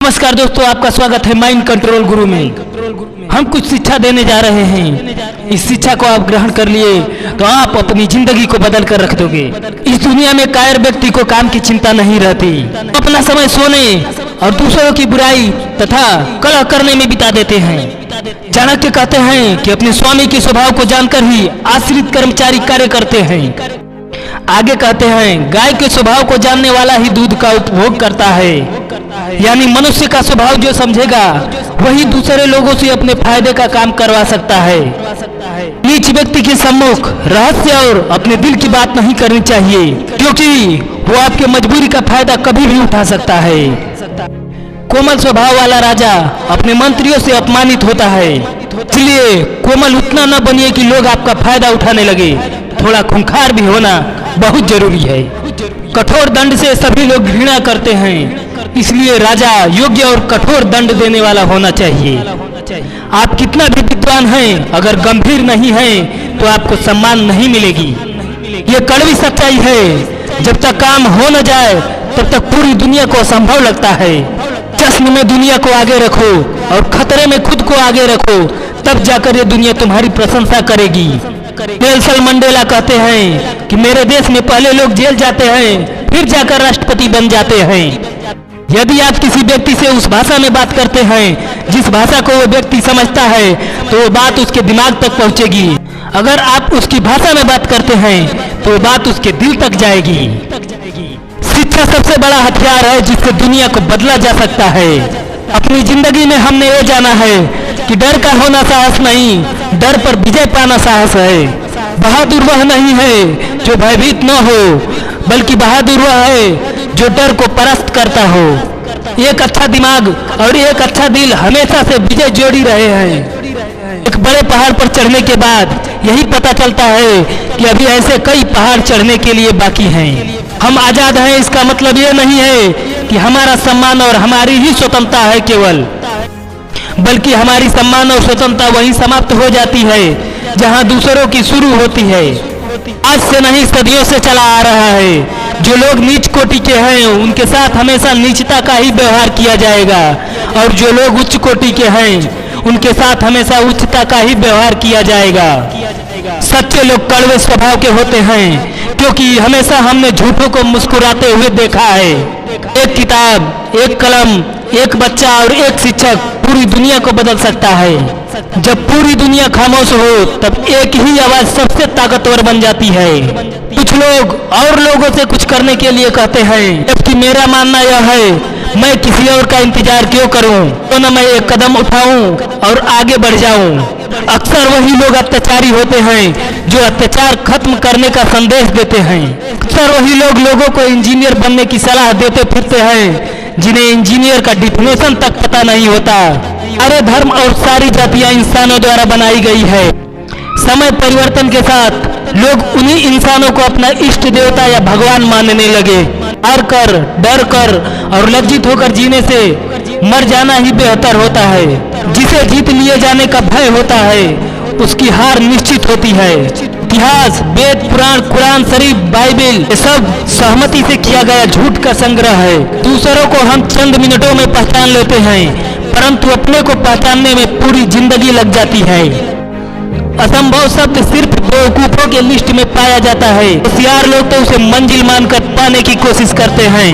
नमस्कार दोस्तों, आपका स्वागत है माइंड कंट्रोल गुरु में। हम कुछ शिक्षा देने जा रहे हैं। इस शिक्षा को आप ग्रहण कर लिए तो आप अपनी जिंदगी को बदल कर रख दोगे। इस दुनिया में कायर व्यक्ति को काम की चिंता नहीं रहती। अपना समय सोने और दूसरों की बुराई तथा कलह करने में बिता देते हैं। चाणक्य कहते हैं कि अपने स्वामी के स्वभाव को जानकर ही आश्रित कर्मचारी कार्य करते हैं। आगे कहते हैं, गाय के स्वभाव को जानने वाला ही दूध का उपभोग करता है। यानी मनुष्य का स्वभाव जो समझेगा वही दूसरे लोगों से अपने फायदे का काम करवा सकता है। नीच व्यक्ति के सम्मुख रहस्य और अपने दिल की बात नहीं करनी चाहिए, क्योंकि वो आपके मजबूरी का फायदा कभी भी उठा सकता है। कोमल स्वभाव वाला राजा अपने मंत्रियों से अपमानित होता है, इसलिए कोमल उतना न बनिए कि लोग आपका फायदा उठाने लगे। थोड़ा खूंखार भी होना बहुत जरूरी है। कठोर दंड से सभी लोग घृणा करते हैं, इसलिए राजा योग्य और कठोर दंड देने वाला होना चाहिए। आप कितना भी विद्वान हैं, अगर गंभीर नहीं हैं तो आपको सम्मान नहीं मिलेगी। ये कड़वी सच्चाई है। जब तक काम हो न जाए तब तक पूरी दुनिया को असंभव लगता है। जश्न में दुनिया को आगे रखो और खतरे में खुद को आगे रखो, तब जाकर ये दुनिया तुम्हारी प्रशंसा करेगी। नेल्सन मंडेला कहते हैं कि मेरे देश में पहले लोग जेल जाते हैं, फिर जाकर राष्ट्रपति बन जाते हैं। यदि आप किसी व्यक्ति से उस भाषा में बात करते हैं जिस भाषा को वो व्यक्ति समझता है, तो वो बात उसके दिमाग तक पहुंचेगी। अगर आप उसकी भाषा में बात करते हैं तो वो बात उसके दिल तक जाएगी। शिक्षा सबसे बड़ा हथियार है जिससे दुनिया को बदला जा सकता है। अपनी जिंदगी में हमने ये जाना है कि डर का होना साहस नहीं, डर पर विजय पाना साहस है। बहादुर वह नहीं है जो भयभीत न हो, बल्कि बहादुर वह है जो डर को परास्त करता हो। एक अच्छा दिमाग और एक अच्छा दिल हमेशा से विजय जोड़ी रहे हैं। एक बड़े पहाड़ पर चढ़ने के बाद यही पता चलता है कि अभी ऐसे कई पहाड़ चढ़ने के लिए बाकी हैं। हम आजाद हैं, इसका मतलब ये नहीं है कि हमारा सम्मान और हमारी ही स्वतंत्रता है केवल, बल्कि हमारी सम्मान और स्वतंत्रता वहीं समाप्त हो जाती है जहां दूसरों की शुरू होती है। आज से नहीं, सदियों से चला आ रहा है। जो लोग नीच कोटि के हैं उनके साथ हमेशा नीचता का ही व्यवहार किया जाएगा, और जो लोग उच्च कोटि के हैं उनके साथ हमेशा उच्चता का ही व्यवहार किया जाएगा। सच्चे लोग कड़वे स्वभाव के होते हैं, क्योंकि हमेशा हमने झूठों को मुस्कुराते हुए देखा है। एक किताब, एक कलम, एक बच्चा और एक शिक्षक पूरी दुनिया को बदल सकता है। जब पूरी दुनिया खामोश हो तब एक ही आवाज सबसे ताकतवर बन जाती है। कुछ लोग और लोगों से कुछ करने के लिए कहते हैं, जबकि मेरा मानना यह है मैं किसी और का इंतजार क्यों करूं, तो न मैं एक कदम उठाऊं और आगे बढ़ जाऊं। अक्सर वही लोग अत्याचारी होते हैं जो अत्याचार खत्म करने का संदेश देते हैं। अक्सर वही लोग लोगों को इंजीनियर बनने की सलाह देते फिरते हैं जिन्हें इंजीनियर का डिफिनेशन तक पता नहीं होता। सारे धर्म और सारी जातियां इंसानों द्वारा बनाई गई है। समय परिवर्तन के साथ लोग उन्हीं इंसानों को अपना इष्ट देवता या भगवान मानने लगे। हार कर, डर कर और लज्जित होकर जीने से मर जाना ही बेहतर होता है। जिसे जीत लिए जाने का भय होता है उसकी हार निश्चित होती है। इतिहास, वेद, पुराण, कुरान शरीफ, बाइबिल, ये सब सहमति से किया गया झूठ का संग्रह है। दूसरों को हम चंद मिनटों में पहचान लेते हैं, परंतु अपने को पहचानने में पूरी जिंदगी लग जाती है। असंभव शब्द सिर्फ बेवकूफों के लिस्ट में पाया जाता है। होशियार लोग तो उसे मंजिल मानकर पाने की कोशिश करते हैं।